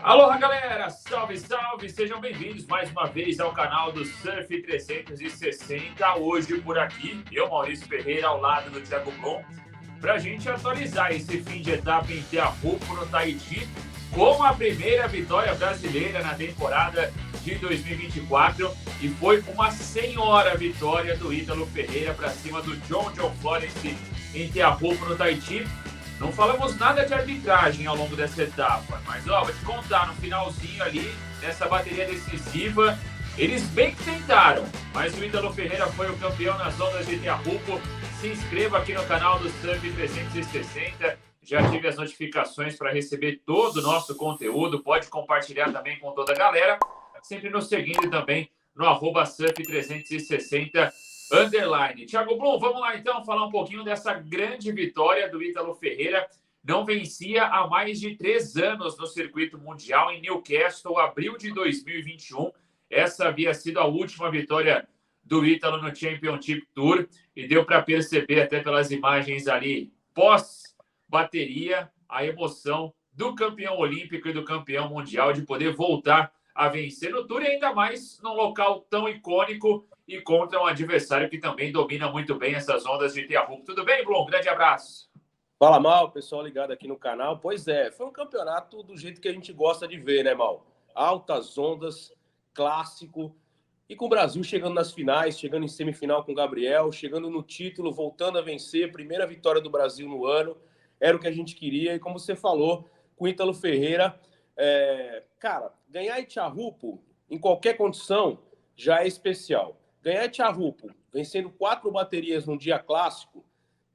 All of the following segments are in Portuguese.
Aloha, galera! Salve, salve! Sejam bem-vindos mais uma vez ao canal do Surf 360. Hoje por aqui, eu, Maurício Ferreira, ao lado do Thiago Blum, para a gente atualizar esse fim de etapa em Teahupo, no Tahiti, com a primeira vitória brasileira na temporada de 2024. E foi uma senhora vitória do Ítalo Ferreira para cima do John Florence em Teahupo, no Tahiti. Não falamos nada de arbitragem ao longo dessa etapa, mas vou te contar, no finalzinho ali, nessa bateria decisiva, eles bem que tentaram, mas o Ítalo Ferreira foi o campeão nas ondas de Teahupo. Se inscreva aqui no canal do Surf 360, já tive as notificações para receber todo o nosso conteúdo, pode compartilhar também com toda a galera, sempre nos seguindo também no @surf360 _. Thiago Blum, vamos lá então falar um pouquinho dessa grande vitória do Ítalo Ferreira. Não vencia há mais de 3 anos no circuito mundial em Newcastle, abril de 2021. Essa havia sido a última vitória do Ítalo no Championship Tour e deu para perceber até pelas imagens ali pós-bateria a emoção do campeão olímpico e do campeão mundial de poder voltar a vencer no Tour, e ainda mais num local tão icônico e contra um adversário que também domina muito bem essas ondas de Teahupo. Tudo bem, Blum? Grande abraço. Fala, Mal, pessoal ligado aqui no canal. Pois é, foi um campeonato do jeito que a gente gosta de ver, né, Mal? Altas ondas, clássico, e com o Brasil chegando nas finais, chegando em semifinal com o Gabriel, chegando no título, voltando a vencer, primeira vitória do Brasil no ano, era o que a gente queria, e como você falou, com o Ítalo Ferreira, cara, ganhar em Teahupo, em qualquer condição, já é especial. Ganhar em Teahupo, vencendo 4 baterias num dia clássico,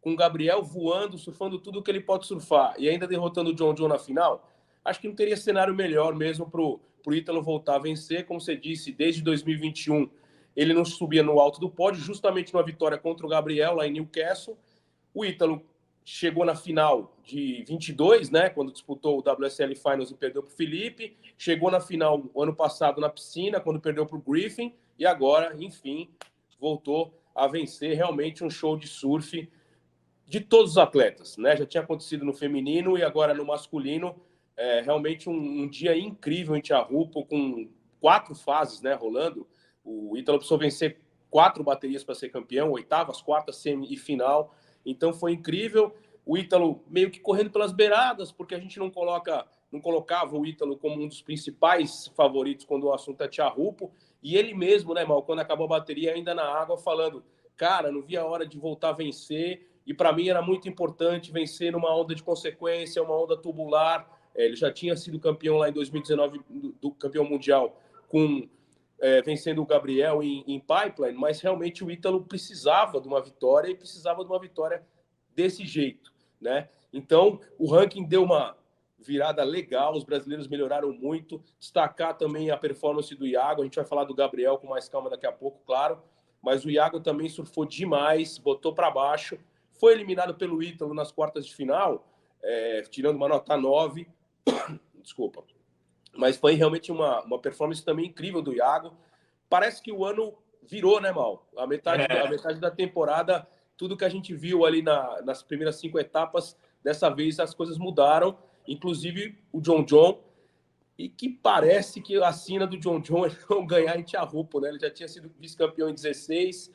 com o Gabriel voando, surfando tudo que ele pode surfar, e ainda derrotando o John na final, acho que não teria cenário melhor mesmo pro Ítalo voltar a vencer. Como você disse, desde 2021, ele não subia no alto do pódio, justamente numa vitória contra o Gabriel lá em Newcastle. O Ítalo chegou na final de 22, né, quando disputou o WSL Finals e perdeu para o Felipe. Chegou na final o ano passado na piscina, quando perdeu para o Griffin. E agora, enfim, voltou a vencer. Realmente um show de surf de todos os atletas, né? Já tinha acontecido no feminino e agora no masculino. Realmente um dia incrível em Teahupo, com 4 fases, né, rolando. O Ítalo precisou vencer 4 baterias para ser campeão, oitavas, quartas, semi e final. Então foi incrível. O Ítalo meio que correndo pelas beiradas, porque a gente não colocava o Ítalo como um dos principais favoritos quando o assunto é Teahupo. E ele mesmo, né, Mal, quando acabou a bateria, ainda na água, falando: cara, não via a hora de voltar a vencer. E para mim era muito importante vencer numa onda de consequência, uma onda tubular. Ele já tinha sido campeão lá em 2019, do campeão mundial, vencendo o Gabriel em Pipeline, mas realmente o Ítalo precisava de uma vitória, e precisava de uma vitória desse jeito, né? Então, o ranking deu uma virada legal, os brasileiros melhoraram muito. Destacar também a performance do Iago, a gente vai falar do Gabriel com mais calma daqui a pouco, claro, mas o Iago também surfou demais, botou para baixo, foi eliminado pelo Ítalo nas quartas de final, tirando uma nota 9, desculpa. Mas foi realmente uma performance também incrível do Iago. Parece que o ano virou, né, Mal? A metade da temporada, tudo que a gente viu ali nas primeiras 5 etapas, dessa vez as coisas mudaram, inclusive o John, e que parece que a sina do John é não ganhar em Teahupo, né? Ele já tinha sido vice-campeão em 16,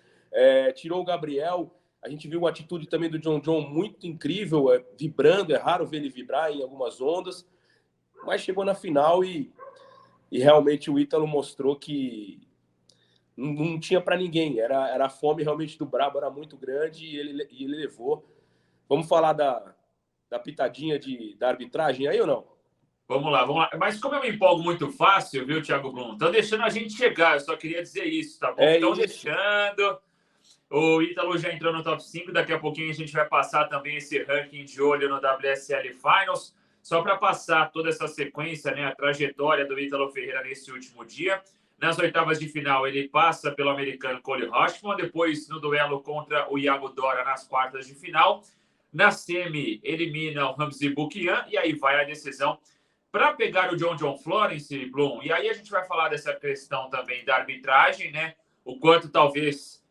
tirou o Gabriel. A gente viu uma atitude também do John muito incrível, vibrando. É raro ver ele vibrar em algumas ondas, mas chegou na final e realmente o Ítalo mostrou que não tinha para ninguém. Era a fome realmente do brabo, era muito grande, e ele levou. Vamos falar da pitadinha da arbitragem aí ou não? Vamos lá. Mas como eu me empolgo muito fácil, viu, Thiago Blum? Estão deixando a gente chegar, eu só queria dizer isso, tá bom? Estão deixando. O Ítalo já entrou no top 5, daqui a pouquinho a gente vai passar também esse ranking de olho no WSL Finals. Só para passar toda essa sequência, né, a trajetória do Ítalo Ferreira nesse último dia. Nas oitavas de final, ele passa pelo americano Cole Hoshman, depois no duelo contra o Iago Dora nas quartas de final. Na semi, elimina o Ramzi Bukian, e aí vai a decisão para pegar o John Florence, Blum. E aí a gente vai falar dessa questão também da arbitragem, né? O quanto talvez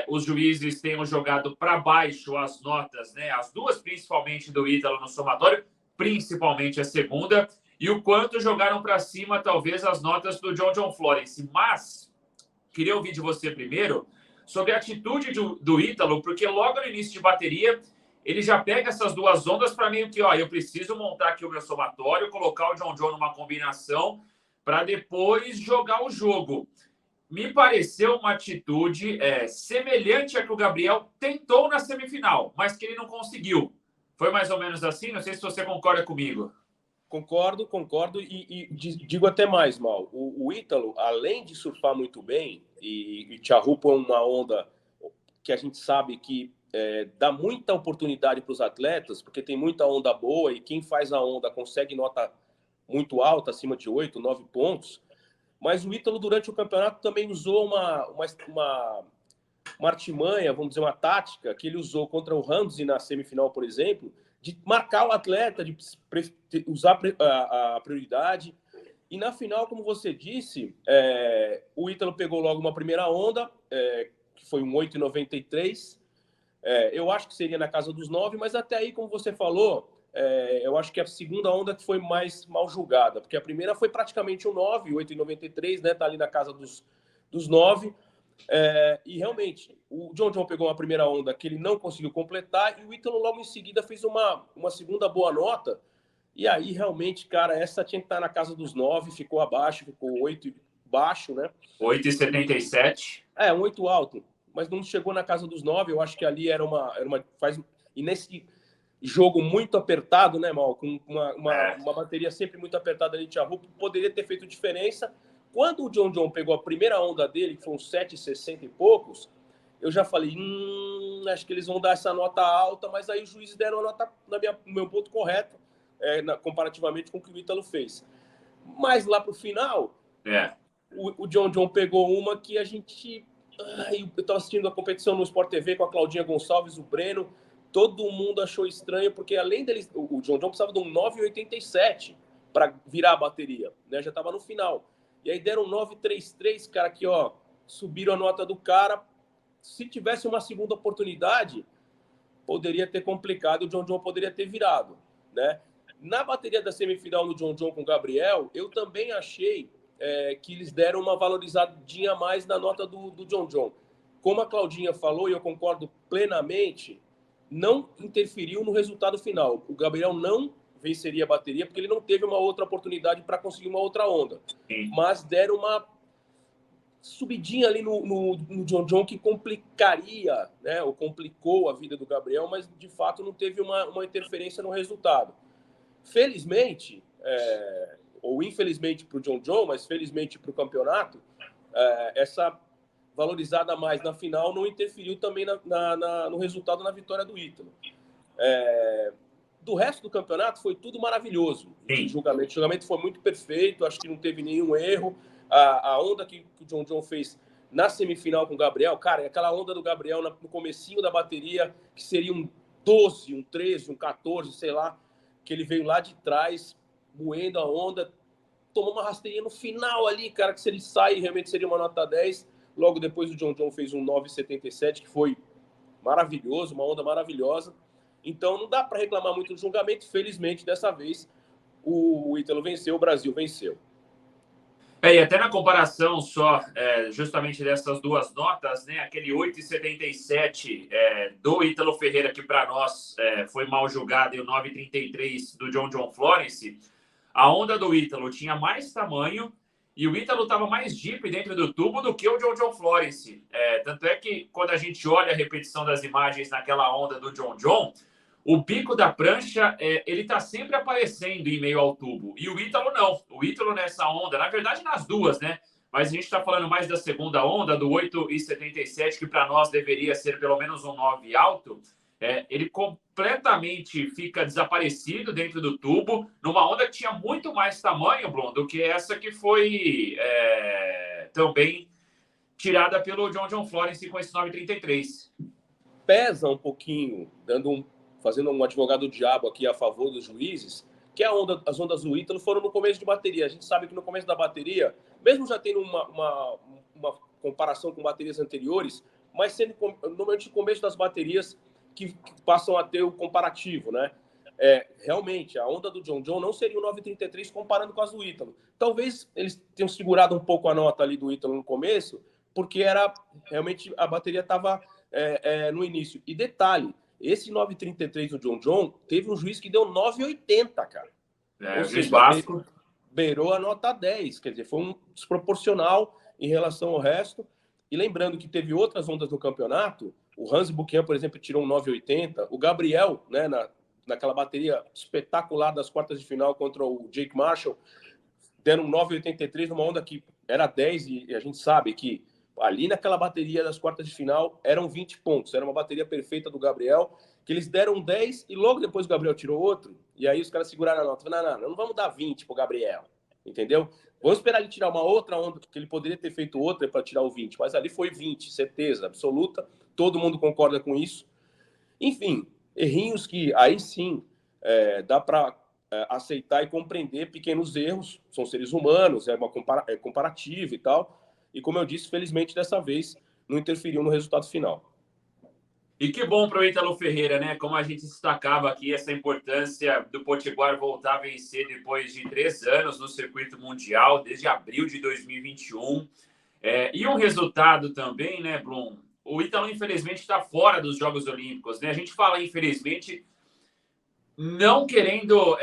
os juízes tenham jogado para baixo as notas, né? As duas, principalmente do Ítalo no somatório, principalmente a segunda. e o quanto jogaram para cima, talvez, as notas do John Florence. Mas, queria ouvir de você primeiro sobre a atitude do Ítalo, porque logo no início de bateria, ele já pega essas duas ondas para meio que, ó, eu preciso montar aqui o meu somatório, colocar o John numa combinação para depois jogar o jogo. Me pareceu uma atitude semelhante à que o Gabriel tentou na semifinal, mas que ele não conseguiu. Foi mais ou menos assim? Não sei se você concorda comigo. Concordo e digo até mais, Mal. O Ítalo, além de surfar muito bem, e Tcharrupo é uma onda que a gente sabe que dá muita oportunidade para os atletas, porque tem muita onda boa e quem faz a onda consegue nota muito alta, acima de 8, 9 pontos. Mas o Ítalo, durante o campeonato, também usou uma artimanha, vamos dizer, uma tática que ele usou contra o Ramsey na semifinal, por exemplo, de marcar o atleta, de usar a prioridade. E na final, como você disse, o Ítalo pegou logo uma primeira onda, que foi um 8,93. Eu acho que seria na casa dos 9, mas até aí, como você falou, eu acho que a segunda onda que foi mais mal julgada, porque a primeira foi praticamente um 9, 8,93, né? Tá ali na casa dos 9. E realmente, o John pegou uma primeira onda que ele não conseguiu completar e o Ítalo logo em seguida fez uma segunda boa nota. E aí, realmente, cara, essa tinha que estar na casa dos 9, ficou abaixo, ficou 8 baixo, né? 8,77. Um 8 alto, mas não chegou na casa dos 9. Eu acho que ali era uma e nesse jogo muito apertado, né, Mal? Com uma bateria sempre muito apertada ali de Tcharrupo, poderia ter feito diferença. Quando o John pegou a primeira onda dele, que foi uns 7,60 e poucos, eu já falei, acho que eles vão dar essa nota alta, mas aí os juízes deram a nota no meu ponto correto, comparativamente com o que o Ítalo fez. Mas lá pro final, o John Pegou uma que a gente... eu estava assistindo a competição no Sport TV com a Claudinha Gonçalves, o Breno, todo mundo achou estranho, porque além deles, o John precisava de um 9,87 para virar a bateria, né? Já estava no final. E aí deram um 9,33, cara, que ó, subiram a nota do cara. Se tivesse uma segunda oportunidade, poderia ter complicado, o John Poderia ter virado, né? Na bateria da semifinal no John com o Gabriel, eu também achei que eles deram uma valorizadinha a mais na nota do John. Como a Claudinha falou, e eu concordo plenamente, não interferiu no resultado final. O Gabriel não venceria a bateria porque ele não teve uma outra oportunidade para conseguir uma outra onda. Sim. Mas deram uma subidinha ali no John que complicaria, né, ou complicou a vida do Gabriel, mas de fato não teve uma interferência no resultado. Felizmente, ou infelizmente para o John, mas felizmente para o campeonato, essa valorizada a mais na final não interferiu também no resultado, na vitória do Ítalo. Do resto do campeonato foi tudo maravilhoso. O julgamento foi muito perfeito, acho que não teve nenhum erro. A onda que o John fez na semifinal com o Gabriel, cara, aquela onda do Gabriel no comecinho da bateria, que seria um 12, um 13, um 14, sei lá, que ele veio lá de trás, moendo a onda, tomou uma rasteirinha no final ali, cara, que se ele sai, realmente seria uma nota 10. Logo depois o John fez um 9,77, que foi maravilhoso, uma onda maravilhosa. Então não dá para reclamar muito do julgamento. Felizmente, dessa vez, o Ítalo venceu, o Brasil venceu. E até na comparação só, justamente dessas duas notas, né? Aquele 8,77 do Ítalo Ferreira, que para nós foi mal julgado, e o 9,33 do John Florence, a onda do Ítalo tinha mais tamanho e o Ítalo estava mais deep dentro do tubo do que o John Florence. Tanto é que quando a gente olha a repetição das imagens naquela onda do John, o bico da prancha, ele está sempre aparecendo em meio ao tubo. E o Ítalo não. O Ítalo nessa onda, na verdade nas duas, né? Mas a gente está falando mais da segunda onda, do 8,77, que para nós deveria ser pelo menos um 9 alto. Ele completamente fica desaparecido dentro do tubo, numa onda que tinha muito mais tamanho, Blum, do que essa que foi também tirada pelo John Florence com esse 9,33. Pesa um pouquinho, fazendo um advogado diabo aqui a favor dos juízes, que as ondas do Ítalo foram no começo de bateria. A gente sabe que no começo da bateria, mesmo já tendo uma comparação com baterias anteriores, mas sendo normalmente no começo das baterias que passam a ter o comparativo, né? realmente, a onda do John John não seria o 9,33 comparando com as do Ítalo. Talvez eles tenham segurado um pouco a nota ali do Ítalo no começo, porque realmente a bateria estava no início. E detalhe, esse 9,33 do John John teve um juiz que deu 9,80, cara. Ou O juiz seja, Basco beirou a nota 10, quer dizer, foi um desproporcional em relação ao resto. E lembrando que teve outras ondas no campeonato, o Hans Buchian, por exemplo, tirou um 9,80, o Gabriel, né, naquela bateria espetacular das quartas de final contra o Jake Marshall, deram um 9,83 numa onda que era 10, e a gente sabe que ali naquela bateria das quartas de final eram 20 pontos, era uma bateria perfeita do Gabriel, que eles deram 10 e logo depois o Gabriel tirou outro, e aí os caras seguraram a nota. Não vamos dar 20 pro Gabriel, entendeu? Vamos esperar ele tirar uma outra onda, porque ele poderia ter feito outra para tirar o 20, mas ali foi 20, certeza absoluta, todo mundo concorda com isso. Enfim, errinhos que aí sim dá para aceitar e compreender pequenos erros, são seres humanos, é comparativo e tal, e como eu disse, felizmente dessa vez não interferiu no resultado final. E que bom para o Ítalo Ferreira, né? Como a gente destacava aqui, essa importância do Potiguar voltar a vencer depois de 3 anos no circuito mundial, desde abril de 2021. E um resultado também, né, Blum? O Ítalo, infelizmente, está fora dos Jogos Olímpicos, né? A gente fala, infelizmente, não querendo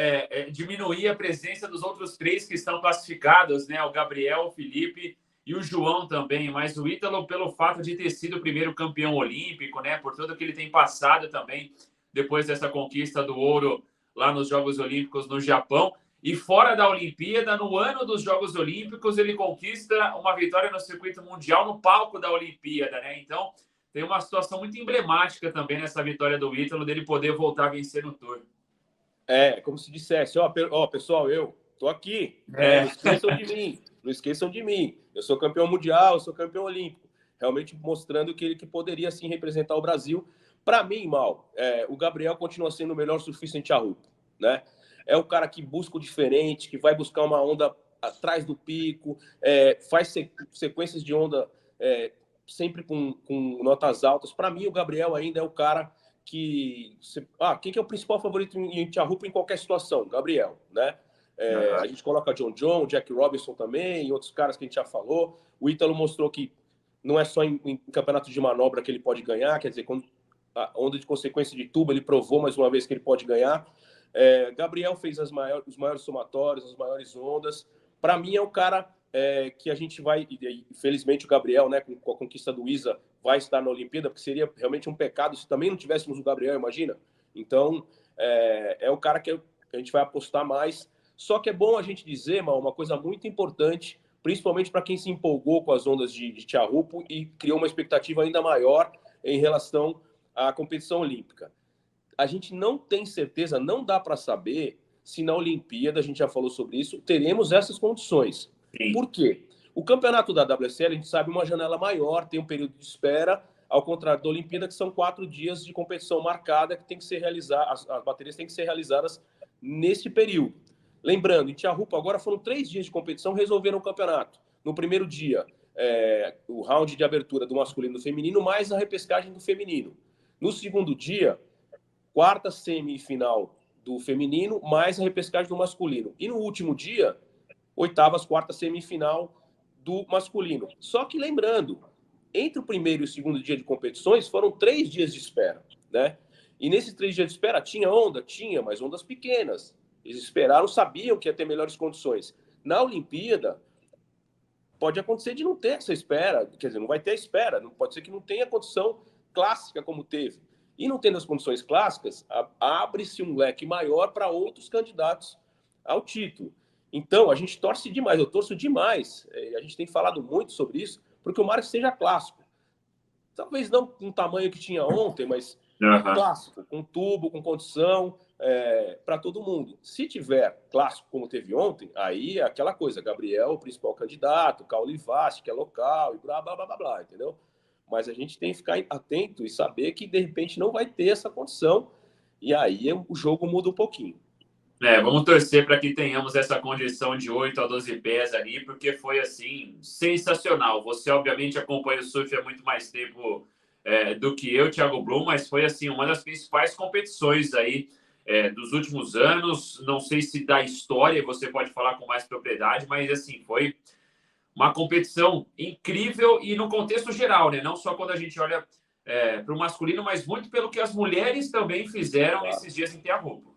diminuir a presença dos outros 3 que estão classificados, né? O Gabriel, o Felipe e o João também, mas o Ítalo, pelo fato de ter sido o primeiro campeão olímpico, né, por tudo que ele tem passado também depois dessa conquista do ouro lá nos Jogos Olímpicos no Japão, e fora da Olimpíada, no ano dos Jogos Olímpicos, ele conquista uma vitória no circuito mundial no palco da Olimpíada, né? Então, tem uma situação muito emblemática também nessa vitória do Ítalo, dele poder voltar a vencer no Tour. Como se dissesse, pessoal, eu tô aqui, não esqueçam de mim, não esqueçam de mim. Eu sou campeão mundial, eu sou campeão olímpico. Realmente mostrando que ele que poderia, sim, representar o Brasil. Para mim, o Gabriel continua sendo o melhor surfista em Tiahupo, né? É o cara que busca o diferente, que vai buscar uma onda atrás do pico, faz sequências de onda sempre com notas altas. Para mim, o Gabriel ainda é o cara que... quem que é o principal favorito em Tiahupo em qualquer situação? Gabriel, né? A gente coloca John John, Jack Robinson também, e outros caras que a gente já falou. O Ítalo mostrou que não é só em campeonato de manobra que ele pode ganhar, quer dizer, quando a onda de consequência de tubo, ele provou mais uma vez que ele pode ganhar. Gabriel fez os maiores somatórios, as maiores ondas. Para mim, é o cara que a gente vai... Infelizmente, o Gabriel, né, com a conquista do ISA, vai estar na Olimpíada, porque seria realmente um pecado se também não tivéssemos o Gabriel, imagina? Então, é o cara que a gente vai apostar mais. Só que é bom a gente dizer, uma coisa muito importante, principalmente para quem se empolgou com as ondas de Tiahupo e criou uma expectativa ainda maior em relação à competição olímpica. A gente não tem certeza, não dá para saber se na Olimpíada, a gente já falou sobre isso, teremos essas condições. Sim. Por quê? O campeonato da WSL, a gente sabe, uma janela maior, tem um período de espera, ao contrário da Olimpíada, que são 4 dias de competição marcada, que tem que ser realizada, as baterias têm que ser realizadas nesse período. Lembrando, em Tiahupo agora foram 3 dias de competição, resolveram o campeonato. No primeiro dia, o round de abertura do masculino e do feminino, mais a repescagem do feminino. No segundo dia, 4ª semifinal do feminino, mais a repescagem do masculino. E no último dia, 8ª, 4ª semifinal do masculino. Só que lembrando, entre o primeiro e o segundo dia de competições, foram 3 dias de espera, né? E nesses 3 dias de espera, tinha onda? Tinha, mas ondas pequenas. Eles esperaram, sabiam que ia ter melhores condições. Na Olimpíada, pode acontecer de não ter essa espera, quer dizer, não vai ter espera, não pode ser que não tenha condição clássica como teve. E não tendo as condições clássicas, abre-se um leque maior para outros candidatos ao título. Então, a gente torce demais, eu torço demais, a gente tem falado muito sobre isso, porque o Marques seja clássico. Talvez não com o tamanho que tinha ontem, mas clássico, com tubo, com condição, para todo mundo. Se tiver clássico como teve ontem, aí é aquela coisa, Gabriel, o principal candidato, Cauli Vasti, que é local, e blá, blá, blá, blá, blá, entendeu? Mas a gente tem que ficar atento e saber que, de repente, não vai ter essa condição, e aí o jogo muda um pouquinho. Vamos torcer para que tenhamos essa condição de 8 a 12 pés ali, porque foi, assim, sensacional. Você, obviamente, acompanha o surf há muito mais tempo do que eu, Thiago Blum, mas foi, assim, uma das principais competições aí dos últimos anos. Não sei se da história você pode falar com mais propriedade, mas assim, foi uma competição incrível e no contexto geral, né? Não só quando a gente olha para o masculino, mas muito pelo que as mulheres também fizeram esses dias em Tiahupo.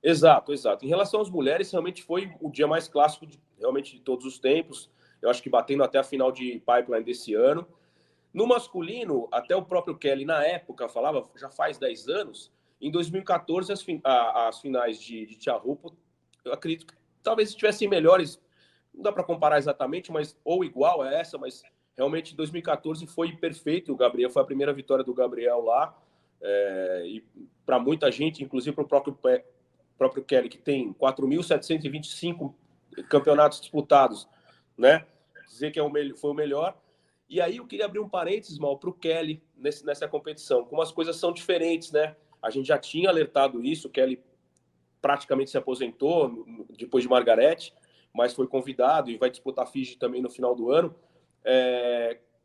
Exato, exato. Em relação às mulheres, realmente foi o dia mais clássico realmente de todos os tempos. Eu acho que batendo até a final de Pipeline desse ano. No masculino, até o próprio Kelly, na época, falava, já faz 10 anos, em 2014, as finais de Tiahupo, eu acredito que talvez estivessem melhores, não dá para comparar exatamente, mas ou igual a essa, mas realmente 2014 foi perfeito. O Gabriel foi a primeira vitória do Gabriel lá, e para muita gente, inclusive para o próprio Kelly, que tem 4.725 campeonatos disputados, né? Dizer que foi o melhor. E aí eu queria abrir um parênteses, Mal, para o Kelly nessa competição. Como as coisas são diferentes, né? A gente já tinha alertado isso, o Kelly praticamente se aposentou depois de Margarete, mas foi convidado e vai disputar a Fiji também no final do ano.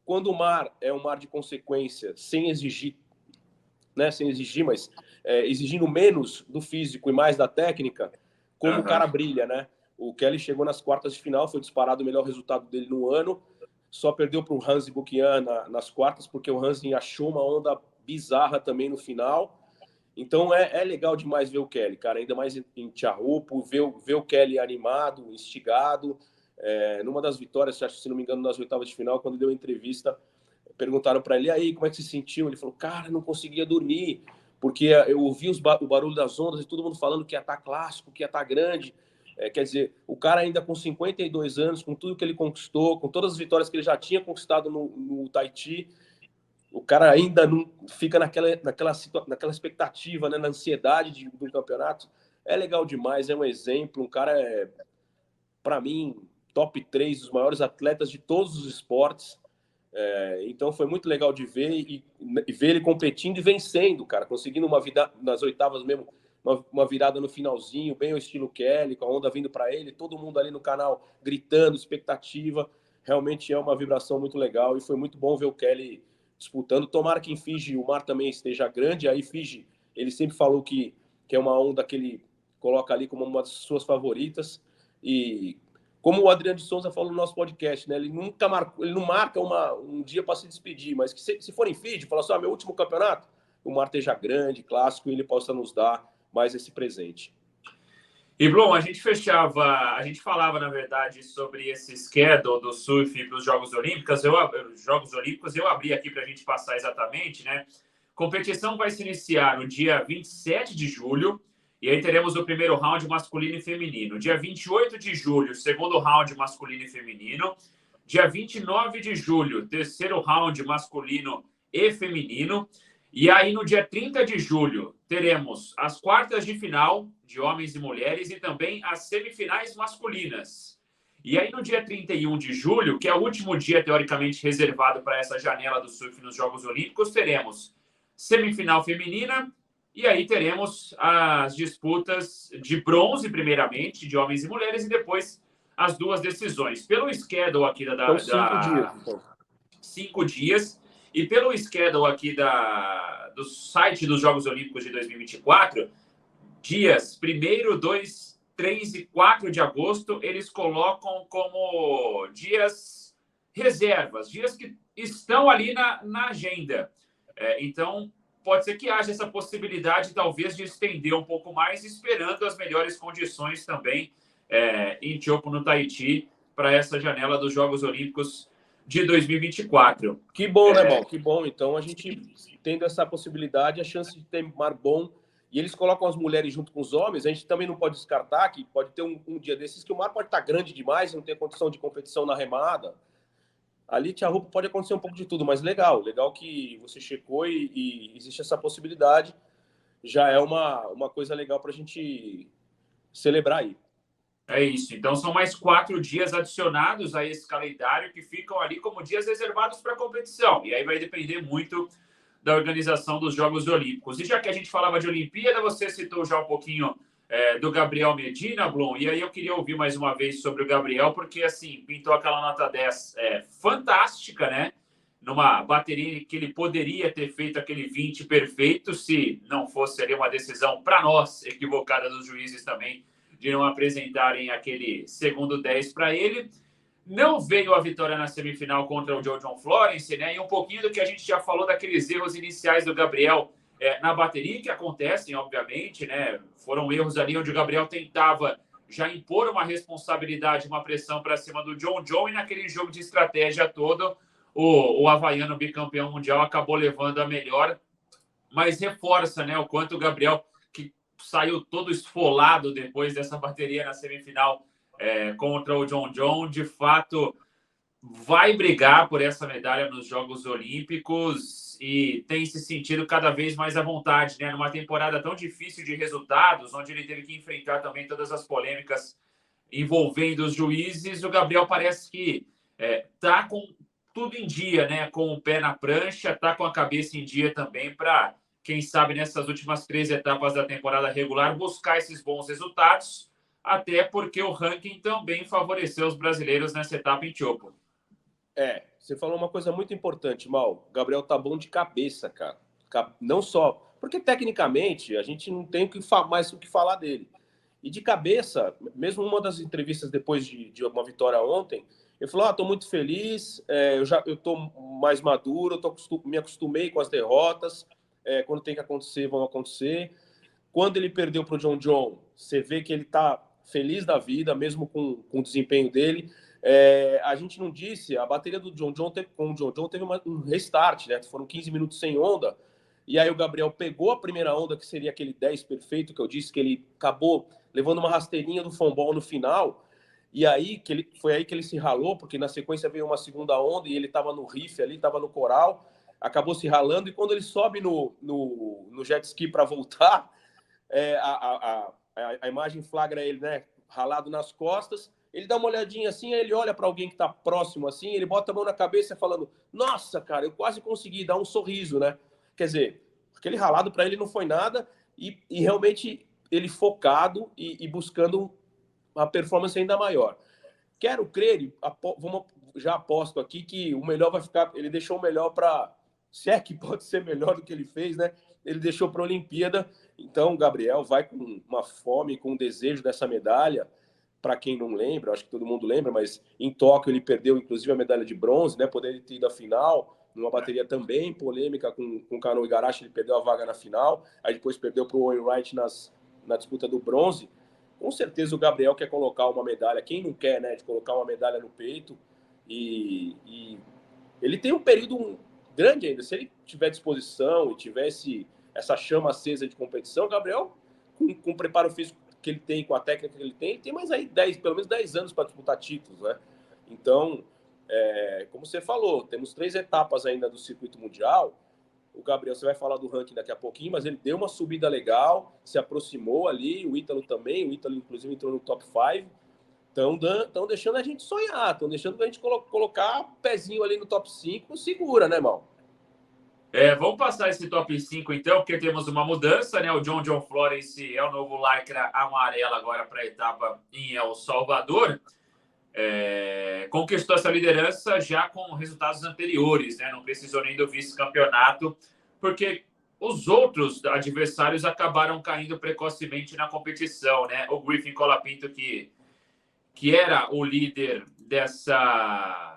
Quando o mar é um mar de consequência, sem exigir, né? Sem exigir, mas exigindo menos do físico e mais da técnica, como o cara brilha, né? O Kelly chegou nas quartas de final, foi disparado o melhor resultado dele no ano, só perdeu para o Hansi Bukian nas quartas, porque o Hansi achou uma onda bizarra também no final. Então é legal demais ver o Kelly, cara, ainda mais em Tiahupo, ver o Kelly animado, instigado. Numa das vitórias, se não me engano, nas oitavas de final, quando deu a entrevista, perguntaram para ele, e aí, como é que se sentiu? Ele falou, cara, não conseguia dormir, porque eu ouvi o barulho das ondas e todo mundo falando que ia estar clássico, que ia estar grande. Quer dizer, o cara ainda com 52 anos, com tudo que ele conquistou, com todas as vitórias que ele já tinha conquistado no Tahiti, o cara ainda não fica naquela expectativa, né, na ansiedade do campeonato. É legal demais, é um exemplo. Um cara, para mim, top 3 dos maiores atletas de todos os esportes. Então foi muito legal de ver e ver ele competindo e vencendo, cara, conseguindo uma vida nas oitavas mesmo, uma virada no finalzinho, bem ao estilo Kelly, com a onda vindo para ele, todo mundo ali no canal gritando, expectativa. Realmente é uma vibração muito legal e foi muito bom ver o Kelly disputando. Tomara que em Fiji o mar também esteja grande. Aí Fiji, ele sempre falou que é uma onda que ele coloca ali como uma das suas favoritas. E como o Adriano de Souza falou no nosso podcast, né? Ele não marca um dia para se despedir, mas que se for em Fiji, fala assim, meu último campeonato, o mar esteja grande, clássico, e ele possa nos dar mais esse presente. E, Blum, a gente falava, na verdade, sobre esse schedule do surf para os Jogos Olímpicos. Eu abri aqui para a gente passar exatamente, né? Competição vai se iniciar no dia 27 de julho, e aí teremos o primeiro round masculino e feminino. Dia 28 de julho, segundo round masculino e feminino. Dia 29 de julho, terceiro round masculino e feminino. E aí, no dia 30 de julho, teremos as quartas de final de homens e mulheres e também as semifinais masculinas. E aí, no dia 31 de julho, que é o último dia, teoricamente, reservado para essa janela do surf nos Jogos Olímpicos, teremos semifinal feminina e aí teremos as disputas de bronze, primeiramente, de homens e mulheres, e depois as duas decisões. Pelo schedule aqui Então, 5 dias. Então. 5 dias. E pelo schedule aqui do site dos Jogos Olímpicos de 2024, dias 1º, 2, 3 e 4 de agosto, eles colocam como dias reservas, dias que estão ali na agenda. Então, pode ser que haja essa possibilidade, talvez, de estender um pouco mais, esperando as melhores condições também em Teahupo'o, no Tahiti, para essa janela dos Jogos Olímpicos de 2024. Que bom, né, Mal? Que bom. Então, a gente tendo essa possibilidade, a chance de ter mar bom, e eles colocam as mulheres junto com os homens, a gente também não pode descartar que pode ter um dia desses que o mar pode estar grande demais, não ter condição de competição na remada. Ali, Tiahupo, pode acontecer um pouco de tudo, mas legal que você checou e existe essa possibilidade. Já é uma coisa legal para a gente celebrar aí. É isso. Então, são mais 4 dias adicionados a esse calendário que ficam ali como dias reservados para a competição. E aí vai depender muito da organização dos Jogos Olímpicos. E já que a gente falava de Olimpíada, você citou já um pouquinho do Gabriel Medina, Blum, e aí eu queria ouvir mais uma vez sobre o Gabriel, porque, assim, pintou aquela nota 10 fantástica, né? numa bateria que ele poderia ter feito aquele 20 perfeito se não fosse ali uma decisão, para nós, equivocada dos juízes também, de não apresentarem aquele segundo 10 para ele. Não veio a vitória na semifinal contra o John Florence, né? E um pouquinho do que a gente já falou daqueles erros iniciais do Gabriel na bateria, que acontecem, obviamente, né? Foram erros ali onde o Gabriel tentava já impor uma responsabilidade, uma pressão para cima do John, e naquele jogo de estratégia todo, o havaiano bicampeão mundial acabou levando a melhor, mas reforça, né, o quanto o Gabriel, que saiu todo esfolado depois dessa bateria na semifinal contra o John, de fato vai brigar por essa medalha nos Jogos Olímpicos e tem se sentido cada vez mais à vontade, né? Numa temporada tão difícil de resultados, onde ele teve que enfrentar também todas as polêmicas envolvendo os juízes, o Gabriel parece que tá com tudo em dia, né? Com o pé na prancha, tá com a cabeça em dia também para, quem sabe, nessas últimas 3 etapas da temporada regular, buscar esses bons resultados, até porque o ranking também favoreceu os brasileiros nessa etapa em Tiopo. Você falou uma coisa muito importante, Mal. O Gabriel tá bom de cabeça, cara. Não só... Porque, tecnicamente, a gente não tem mais o que falar dele. E de cabeça, mesmo uma das entrevistas depois de uma vitória ontem, ele falou, tô muito feliz, eu tô mais maduro, me acostumei com as derrotas, quando tem que acontecer, vão acontecer. Quando ele perdeu para o John, você vê que ele tá feliz da vida, mesmo com o desempenho dele. A gente não disse, a bateria do John teve um restart, né? Foram 15 minutos sem onda, e aí o Gabriel pegou a primeira onda, que seria aquele 10 perfeito, que eu disse que ele acabou levando uma rasteirinha do fumble no final, e aí foi aí que ele se ralou, porque na sequência veio uma segunda onda, e ele estava no riff ali, estava no coral, acabou se ralando, e quando ele sobe no jet ski para voltar, a imagem flagra ele, né, ralado nas costas. Ele dá uma olhadinha assim, aí ele olha para alguém que está próximo assim, ele bota a mão na cabeça falando, nossa, cara, eu quase consegui dar um sorriso, né? Quer dizer, aquele ralado para ele não foi nada, e realmente ele focado e buscando uma performance ainda maior. Quero crer, já aposto aqui que o melhor vai ficar, ele deixou o melhor para, se é que pode ser melhor do que ele fez, né? Ele deixou para a Olimpíada, então o Gabriel vai com uma fome, com um desejo dessa medalha. Para quem não lembra, acho que todo mundo lembra, mas em Tóquio ele perdeu inclusive a medalha de bronze, né? Poderia ter ido à final, numa bateria também polêmica com o Kano Igarashi, ele perdeu a vaga na final, aí depois perdeu para o Owen Wright na disputa do bronze. Com certeza o Gabriel quer colocar uma medalha, quem não quer, né? De colocar uma medalha no peito, e ele tem um período grande ainda, se ele tiver disposição e tivesse essa chama acesa de competição, o Gabriel, com o preparo físico que ele tem, com a técnica que ele tem mais aí pelo menos 10 anos para disputar títulos, né? Então, como você falou, temos 3 etapas ainda do circuito mundial. O Gabriel, você vai falar do ranking daqui a pouquinho, mas ele deu uma subida legal, se aproximou ali, o Ítalo também, o Ítalo inclusive entrou no top 5. Estão deixando a gente sonhar, estão deixando a gente colocar pezinho ali no top 5, segura, né, Mal? Vamos passar esse top 5 então, porque temos uma mudança, né? O John Florence é o novo lycra amarelo agora para a etapa em El Salvador. Conquistou essa liderança já com resultados anteriores, né? Não precisou nem do vice-campeonato, porque os outros adversários acabaram caindo precocemente na competição, né? O Griffin Colapinto, que era o líder dessa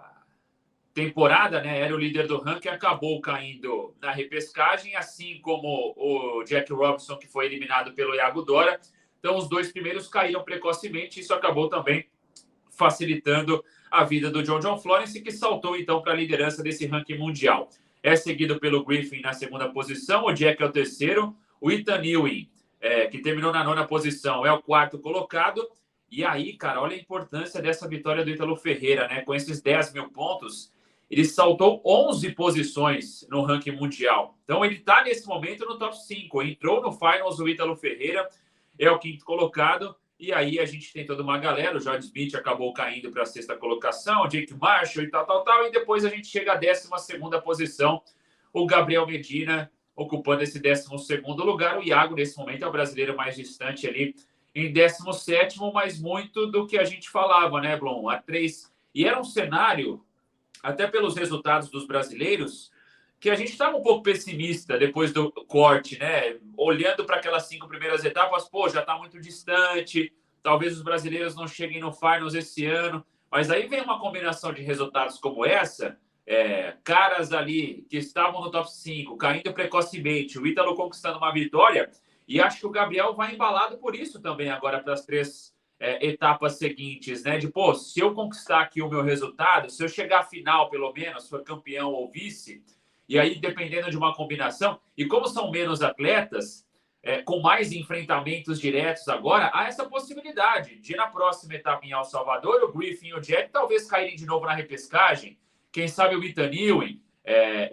temporada, né? Era o líder do ranking, acabou caindo na repescagem, assim como o Jack Robinson, que foi eliminado pelo Iago Dora. Então, os 2 primeiros caíram precocemente, isso acabou também facilitando a vida do John Florence, que saltou então para a liderança desse ranking mundial. É seguido pelo Griffin na 2ª posição, o Jack é o 3º, o Ethan Ewing, que terminou na 9ª posição, é o 4º colocado. E aí, cara, olha a importância dessa vitória do Ítalo Ferreira, né? Com esses 10 mil pontos, ele saltou 11 posições no ranking mundial. Então, ele está nesse momento no top 5. Entrou no Finals o Ítalo Ferreira, é o 5º colocado. E aí a gente tem toda uma galera. O Jorge Smith acabou caindo para a 6ª colocação, o Jake Marshall e tal. E depois a gente chega à 12ª posição. O Gabriel Medina ocupando esse 12º lugar. O Iago, nesse momento, é o brasileiro mais distante ali em 17º, mas muito do que a gente falava, né, Blom? A 3. E era um cenário até pelos resultados dos brasileiros, que a gente estava um pouco pessimista depois do corte, né? Olhando para aquelas 5 primeiras etapas, pô, já está muito distante, talvez os brasileiros não cheguem no finals esse ano, mas aí vem uma combinação de resultados como essa, caras ali que estavam no top 5, caindo precocemente, o Ítalo conquistando uma vitória, e acho que o Gabriel vai embalado por isso também agora para as 3 etapas seguintes, né? De, pô, se eu conquistar aqui o meu resultado, se eu chegar à final, pelo menos, for campeão ou vice, e aí, dependendo de uma combinação, e como são menos atletas, com mais enfrentamentos diretos agora, há essa possibilidade de, na próxima etapa em El Salvador, o Griffin e o Jack talvez caírem de novo na repescagem, quem sabe o Ethan Ewing.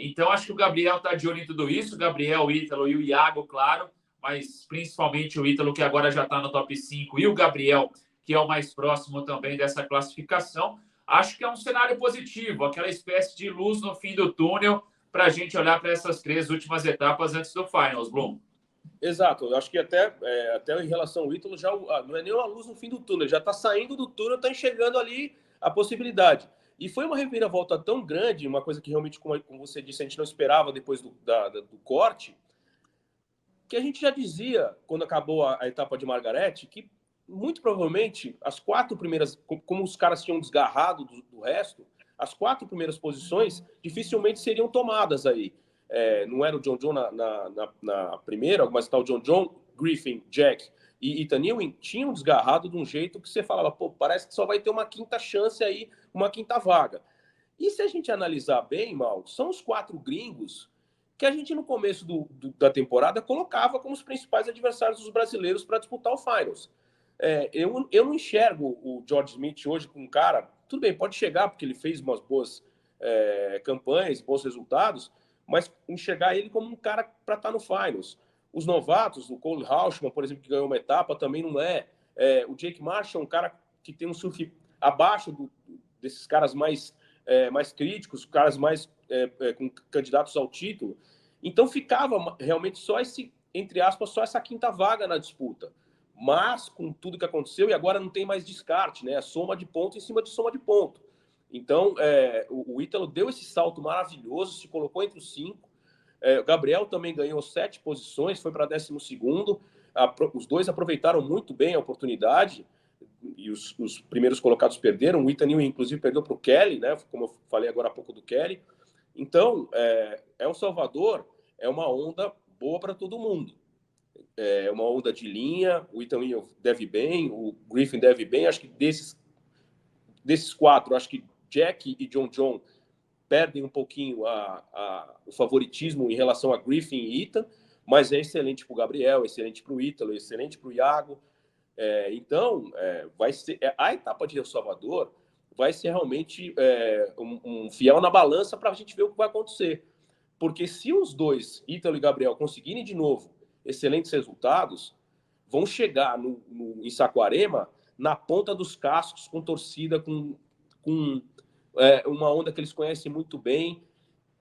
Então, acho que o Gabriel está de olho em tudo isso, o Gabriel, o Ítalo e o Iago, claro, mas principalmente o Ítalo, que agora já está no top 5, e o Gabriel, que é o mais próximo também dessa classificação. Acho que é um cenário positivo, aquela espécie de luz no fim do túnel, para a gente olhar para essas 3 últimas etapas antes do Finals, Blum. Exato, eu acho que até em relação ao Ítalo, já não é nem uma luz no fim do túnel, já está saindo do túnel, está enxergando ali a possibilidade. E foi uma reviravolta tão grande, uma coisa que realmente, como você disse, a gente não esperava depois do corte, que a gente já dizia, quando acabou a etapa de Margarete, que muito provavelmente as 4 primeiras, como os caras tinham desgarrado do resto, as 4 primeiras posições dificilmente seriam tomadas aí. Não era o John John na primeira, mas está o John John, Griffin, Jack e Ethan Ewing tinham desgarrado de um jeito que você falava, pô, parece que só vai ter uma quinta chance aí, uma quinta vaga. E se a gente analisar bem, Mal, são os 4 gringos que a gente no começo da temporada colocava como os principais adversários dos brasileiros para disputar o Finals. Eu não enxergo o George Smith hoje com um cara, tudo bem, pode chegar porque ele fez umas boas campanhas, bons resultados, mas enxergar ele como um cara para estar no Finals. Os novatos, o Cole Hauschman, por exemplo, que ganhou uma etapa, também não é. O Jake Marshall, um cara que tem um surf abaixo desses caras mais críticos, caras mais com candidatos ao título. Então ficava realmente só entre aspas, só essa quinta vaga na disputa. Mas com tudo que aconteceu, e agora não tem mais descarte, né? É soma de ponto em cima de soma de ponto. Então, o Ítalo deu esse salto maravilhoso, se colocou entre os 5. O Gabriel também ganhou 7 posições, foi para 12º. Os dois aproveitaram muito bem a oportunidade, e os primeiros colocados perderam. O Ethan Ewing, inclusive, perdeu para o Kelly, né? Como eu falei agora há pouco do Kelly. Então, El Salvador é uma onda boa para todo mundo. É uma onda de linha, o Ethan Ewing deve bem, o Griffin deve bem. Acho que desses 4, acho que Jack e John John perdem um pouquinho o favoritismo em relação a Griffin e Ethan, mas é excelente para o Gabriel, excelente para o Ítalo, excelente para o Iago. Então, vai ser a etapa de El Salvador vai ser realmente um fiel na balança para a gente ver o que vai acontecer. Porque se os dois, Ítalo e Gabriel, conseguirem de novo excelentes resultados, vão chegar em Saquarema na ponta dos cascos, com torcida, com uma onda que eles conhecem muito bem.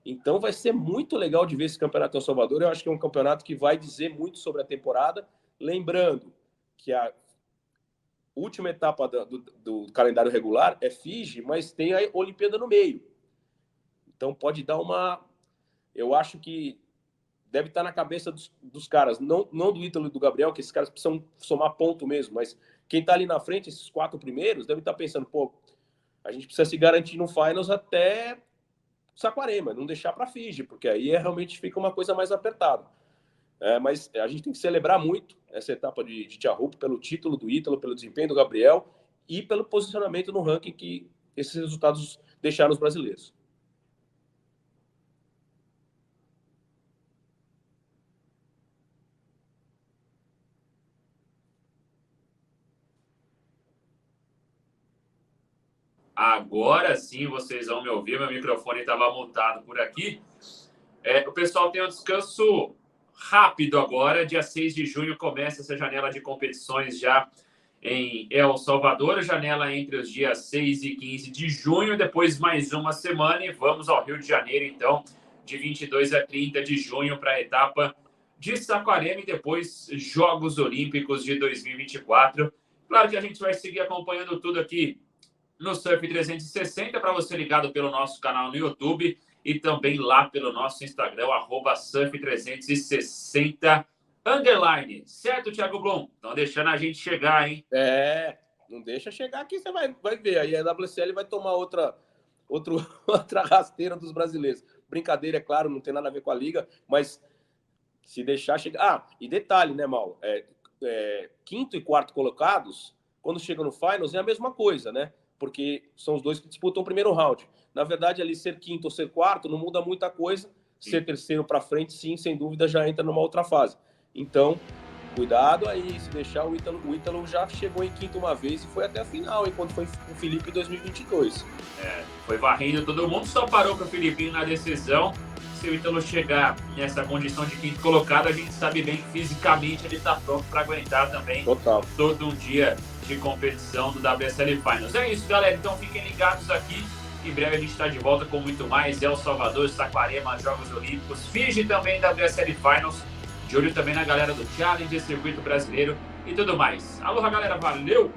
Então vai ser muito legal de ver esse campeonato em El Salvador. Eu acho que é um campeonato que vai dizer muito sobre a temporada. Lembrando que a última etapa do calendário regular é Fiji, mas tem a Olimpíada no meio. Então pode dar uma... Eu acho que deve estar na cabeça dos caras, não do Ítalo e do Gabriel, que esses caras precisam somar ponto mesmo, mas quem está ali na frente, esses 4 primeiros, deve estar pensando, pô, a gente precisa se garantir no Finals até Saquarema, não deixar para Fiji, porque aí realmente fica uma coisa mais apertada. Mas a gente tem que celebrar muito essa etapa de Tiahup pelo título do Ítalo, pelo desempenho do Gabriel e pelo posicionamento no ranking que esses resultados deixaram os brasileiros. Agora sim vocês vão me ouvir, meu microfone estava mutado por aqui. O pessoal tem um descanso rápido agora, dia 6 de junho começa essa janela de competições já em El Salvador, a janela entre os dias 6 e 15 de junho, depois mais uma semana e vamos ao Rio de Janeiro, então, de 22 a 30 de junho para a etapa de Saquarema e depois Jogos Olímpicos de 2024. Claro que a gente vai seguir acompanhando tudo aqui no Surf 360, para você ligado pelo nosso canal no YouTube e também lá pelo nosso Instagram, @surf360 _. Certo, Thiago Blum? Estão deixando a gente chegar, hein? Não deixa chegar aqui, você vai ver. Aí a WSL vai tomar outra rasteira dos brasileiros. Brincadeira, é claro, não tem nada a ver com a liga, mas se deixar chegar... e detalhe, né, Mal? Quinto e quarto colocados, quando chegam no Finals, é a mesma coisa, né? Porque são os dois que disputam o primeiro round. Na verdade, ali ser quinto ou ser quarto não muda muita coisa. Ser terceiro para frente, sim, sem dúvida, já entra numa outra fase. Então, cuidado aí, se deixar o Ítalo já chegou em quinto uma vez e foi até a final, enquanto foi o Felipe em 2022. Foi varrendo todo mundo, só parou para o Filipinho na decisão. Se o Ítalo chegar nessa condição de quinto colocado, a gente sabe bem que fisicamente ele está pronto para aguentar também todo um dia de competição do WSL Finals. É isso, galera. Então fiquem ligados aqui. Em breve a gente está de volta com muito mais. El Salvador, Saquarema, Jogos Olímpicos, Fiji também da WSL Finals. De olho também na galera do Challenge, Circuito Brasileiro e tudo mais. Aloha, galera. Valeu!